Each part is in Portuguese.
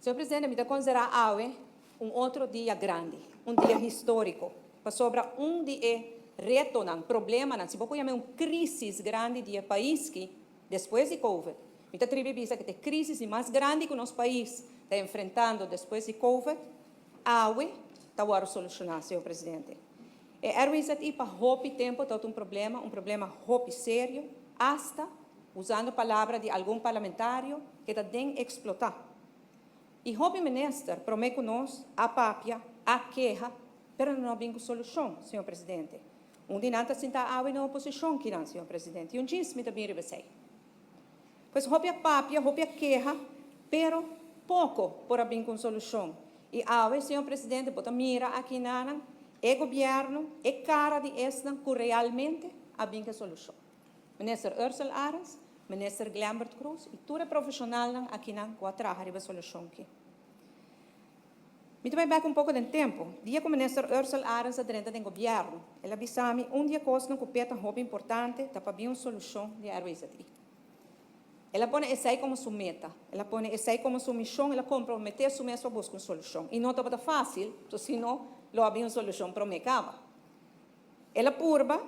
Senhor Presidente, me considera hoje outro dia grande, dia histórico, para sobre dia reto, problema, se você chama crise grande do país que, depois de Covid, me atribui que a crise mais grande que o nosso país está enfrentando depois de Covid, hoje está a solucionar, Senhor Presidente. Erwis aqui para roupa tempo todo um problema roupa sério, hasta usando a palavra de algum parlamentário que está bem explotar. E o ministro promete nós a papia, a queixa, mas não tem solução, senhor presidente. Dia não está na oposição, que não, senhor presidente. E dia me também revesei. Pois a papia, a queixa, mas pouco por abrir com solução. E hoje, senhor presidente, bota mira aqui na o governo, cara de esta que realmente abrir com solução. Ministro Ursula Arens, minister Glambert Cruz, e todo profissional aqui na que trabalha a solução aqui. Me também um pouco de tempo. Dia que o minister Ursula Arens dentro do governo, ela avisou-me dia coisa que peta muito importante, para vir uma solução de Erwis aqui. Ela põe essa como sua meta, ela põe essa como sua missão, ela compromete sua meta a buscar uma solução. E não está fácil, senão não havia uma solução para o mercado. Ela purba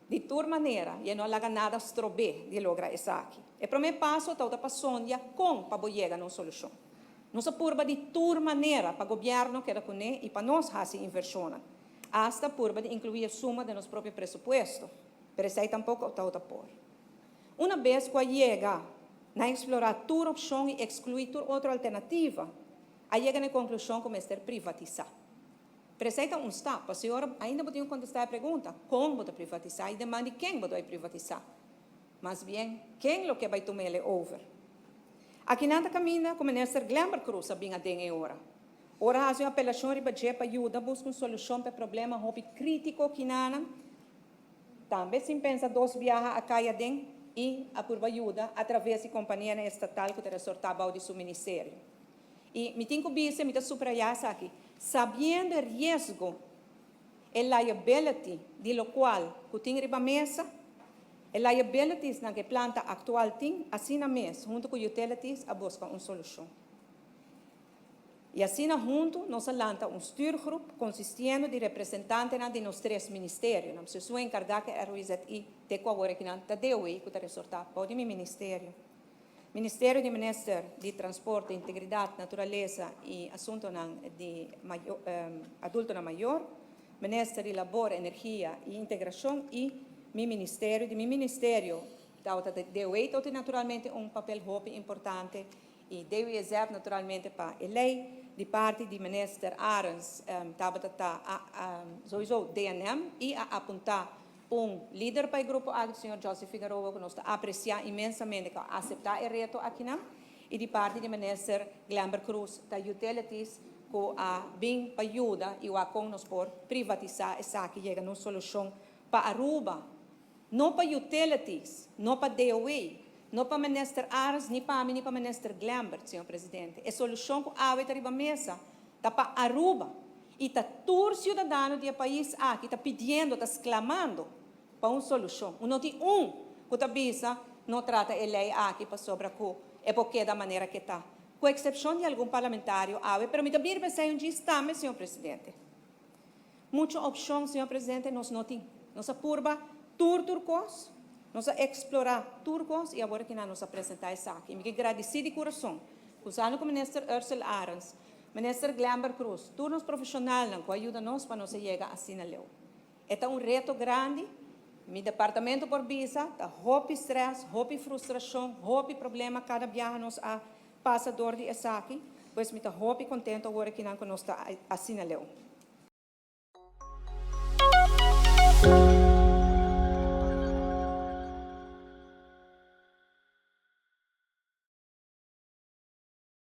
de toda maneira, e não há nada estrobe de lograr isso aqui. O primeiro passo está para sonhar com para chegar a uma solução. Não se purba de toda maneira para o governo que com e para nós fazer inversão. Hasta purba de incluir a suma de nosso próprio presupuesto. Mas isso aí tampouco está por. Uma vez que chega a explorar toda opção e excluir toda outra alternativa, aí chega na conclusão que é ter privatizar. Precisa step. A senhora ainda pode contestar a pergunta: como vou privatizar? E demande quem vai privatizar. Mas bem, quem é que vai tomar ele over? Aqui nada caminha com o ministro Glambert Cruz a bem a den hora. Ora há uma apelação para ajuda a buscar uma solução para o problema crítico que nana. Também se pensa dois viagens a caia den e a por ajuda através de companhia estatal que terá sortado de seu ministério. E me tenho que dizer, me subrayar aqui, sabendo o risco e liability de lo qual que tem riba mesa, e liabilities na que planta atual tem, assim na mesa, junto com utilities, a buscar uma solução. E assim junto, nós lança um stuurgroep consistendo de representantes de nos três ministérios. Não se sua encargada que era e te coagora que não te deu e que te resulta pode meu ministério. Ministério de Ministério de Transporte, Integridade, Natureza e Assunto de Adulto na Maior, Ministério de Labor, Energia e Integração e meu ministério. De meu ministério, deu naturalmente papel muito importante e deu exercer naturalmente para a lei de parte do ministro Arens, sowieso DNM e a apontar líder para o grupo do senhor Joseph Figueroa, que nós apreciamos imensamente, que aceitar o reto aqui, e de parte do ministro Glambert Cruz, da Utilities, que bem para ajuda e o com nós por privatizar essa que chega a uma solução para Aruba, não para Utilities, não para DOE, não para o ministro Arens, nem para mim, nem para o ministro Glambert, senhor presidente. A solução que há está na mesa, está para Aruba. E está todo cidadão do país aqui está pedindo, está exclamando para uma solução. Não tem que está bisa, não trata a lei aqui para sobre o é porque da maneira que está. Com exceção de algum parlamentário, mas também pensei dia estamos, senhor presidente. Muitas opções, senhor presidente, nós não temos. Nós apurba turcos, nós explorar turcos e agora que nós apresentar isso aqui. Me agradeci de coração, usando com o ministro Ursula Arens, ministro Glambert Cruz, todos os profissionais que ajudam nós para nós chegar assim na lei. É um reto grande. Meu departamento por visa, está roupa estresse, roupa frustração, roupa problema cada viagem nós a passador de essa aqui, pois me está roupa contente agora que nós está assim na lei.